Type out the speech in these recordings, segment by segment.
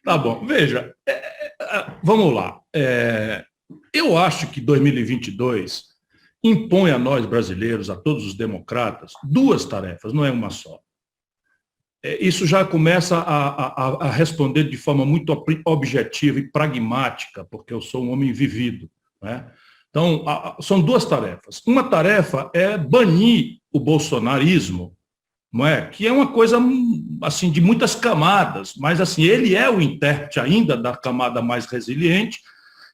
Tá bom, veja, vamos lá. Eu acho que 2022 impõe a nós brasileiros, a todos os democratas, duas tarefas, não é uma só. Isso já começa a responder de forma muito objetiva e pragmática, porque eu sou um homem vivido, né? Então, são duas tarefas. Uma tarefa é banir o bolsonarismo, não é? Que é uma coisa assim de muitas camadas, mas assim ele é o intérprete ainda da camada mais resiliente,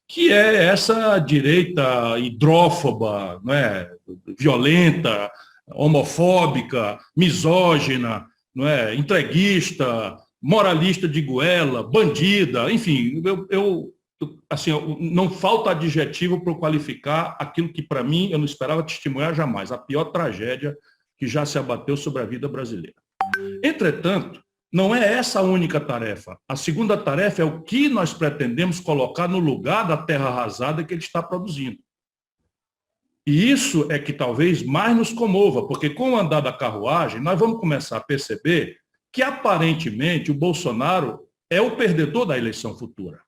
que é essa direita hidrófoba, não é? Violenta, homofóbica, misógina, não é? Entreguista, moralista de goela, bandida, enfim, assim, não falta adjetivo para qualificar aquilo que, para mim, eu não esperava testemunhar jamais, a pior tragédia que já se abateu sobre a vida brasileira. Entretanto, não é essa a única tarefa. A segunda tarefa é o que nós pretendemos colocar no lugar da terra arrasada que ele está produzindo. E isso é que talvez mais nos comova, porque com o andar da carruagem, nós vamos começar a perceber que, aparentemente, o Bolsonaro é o perdedor da eleição futura.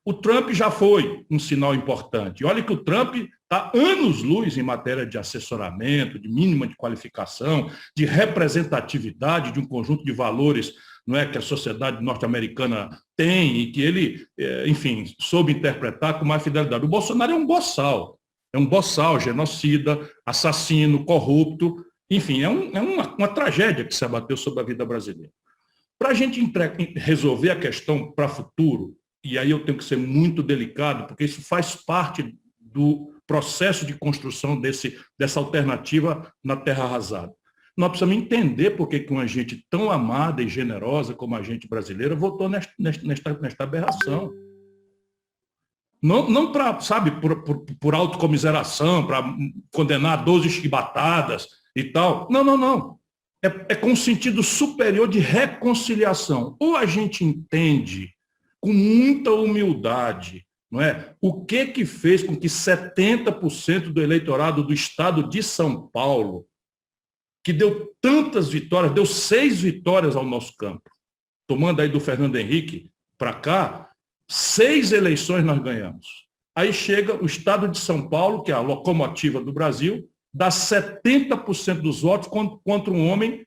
O Trump já foi um sinal importante. Olha que o Trump está anos-luz em matéria de assessoramento, de mínima de qualificação, de representatividade de um conjunto de valores, não é, que a sociedade norte-americana tem e que ele, enfim, soube interpretar com mais fidelidade. O Bolsonaro é um boçal, genocida, assassino, corrupto, enfim, é uma tragédia que se abateu sobre a vida brasileira. Para a gente resolver a questão para o futuro, e aí eu tenho que ser muito delicado, porque isso faz parte do processo de construção dessa alternativa na terra arrasada. Nós precisamos entender por que uma gente tão amada e generosa como a gente brasileira votou nesta aberração. Não para, sabe, por autocomiseração, para condenar 12 chibatadas e tal. Não. É com um sentido superior de reconciliação. Ou a gente entende com muita humildade, não é? O que fez com que 70% do eleitorado do estado de São Paulo, que deu tantas vitórias, deu 6 vitórias ao nosso campo, tomando aí do Fernando Henrique para cá, 6 eleições nós ganhamos. Aí chega o estado de São Paulo, que é a locomotiva do Brasil, dá 70% dos votos contra um homem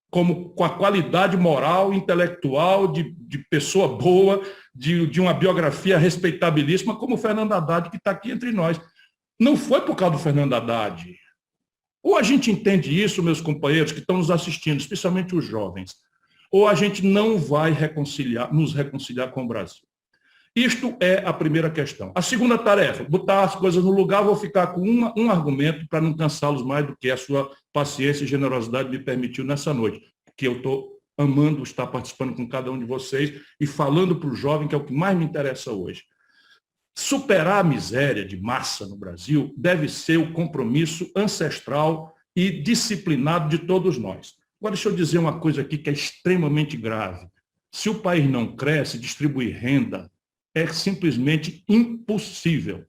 com a qualidade moral, intelectual, de pessoa boa, de uma biografia respeitabilíssima, como o Fernando Haddad, que está aqui entre nós. Não foi por causa do Fernando Haddad. Ou a gente entende isso, meus companheiros que estão nos assistindo, especialmente os jovens, ou a gente não vai nos reconciliar com o Brasil. Isto é a primeira questão. A segunda tarefa, botar as coisas no lugar, vou ficar com um argumento para não cansá-los mais do que a sua paciência e generosidade me permitiu nessa noite, que eu estou amando estar participando com cada um de vocês e falando para o jovem, que é o que mais me interessa hoje. Superar a miséria de massa no Brasil deve ser o compromisso ancestral e disciplinado de todos nós. Agora, deixa eu dizer uma coisa aqui que é extremamente grave. Se o país não cresce, distribuir renda é simplesmente impossível.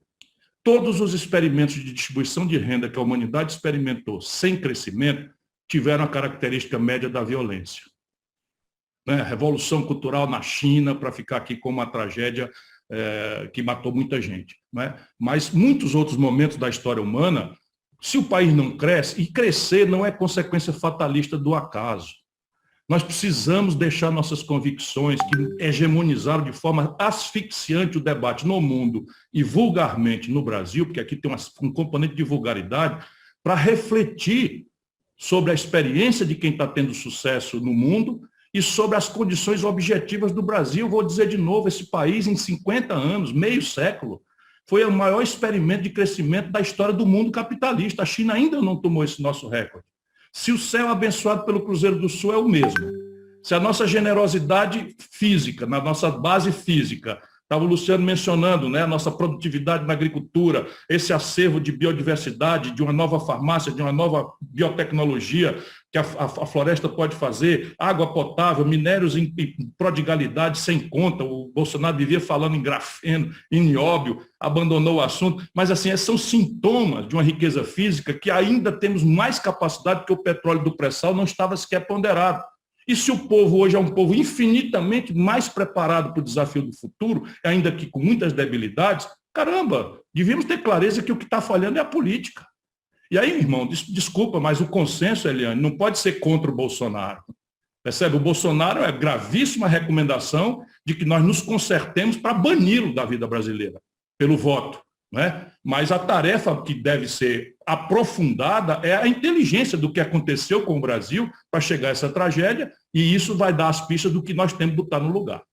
Todos os experimentos de distribuição de renda que a humanidade experimentou sem crescimento tiveram a característica média da violência. Revolução cultural na China, para ficar aqui como uma tragédia que matou muita gente. Mas muitos outros momentos da história humana, se o país não cresce, e crescer não é consequência fatalista do acaso. Nós precisamos deixar nossas convicções, que hegemonizaram de forma asfixiante o debate no mundo e vulgarmente no Brasil, porque aqui tem um componente de vulgaridade, para refletir sobre a experiência de quem está tendo sucesso no mundo e sobre as condições objetivas do Brasil. Vou dizer de novo, esse país, em 50 anos, meio século, foi o maior experimento de crescimento da história do mundo capitalista. A China ainda não tomou esse nosso recorde. Se o céu abençoado pelo Cruzeiro do Sul é o mesmo, se a nossa generosidade física, na nossa base física, estava o Luciano mencionando, né, a nossa produtividade na agricultura, esse acervo de biodiversidade, de uma nova farmácia, de uma nova biotecnologia que a floresta pode fazer, água potável, minérios em prodigalidade sem conta. O Bolsonaro vivia falando em grafeno, em nióbio, abandonou o assunto, mas assim, são sintomas de uma riqueza física que ainda temos mais capacidade, porque o petróleo do pré-sal não estava sequer ponderado. E se o povo hoje é um povo infinitamente mais preparado para o desafio do futuro, ainda que com muitas debilidades, caramba, devíamos ter clareza que o que está falhando é a política. E aí, meu irmão, desculpa, mas o consenso, Eliane, não pode ser contra o Bolsonaro. Percebe? O Bolsonaro é a gravíssima recomendação de que nós nos consertemos para bani-lo da vida brasileira, pelo voto. Né? Mas a tarefa que deve ser aprofundada é a inteligência do que aconteceu com o Brasil para chegar a essa tragédia, e isso vai dar as pistas do que nós temos que botar no lugar.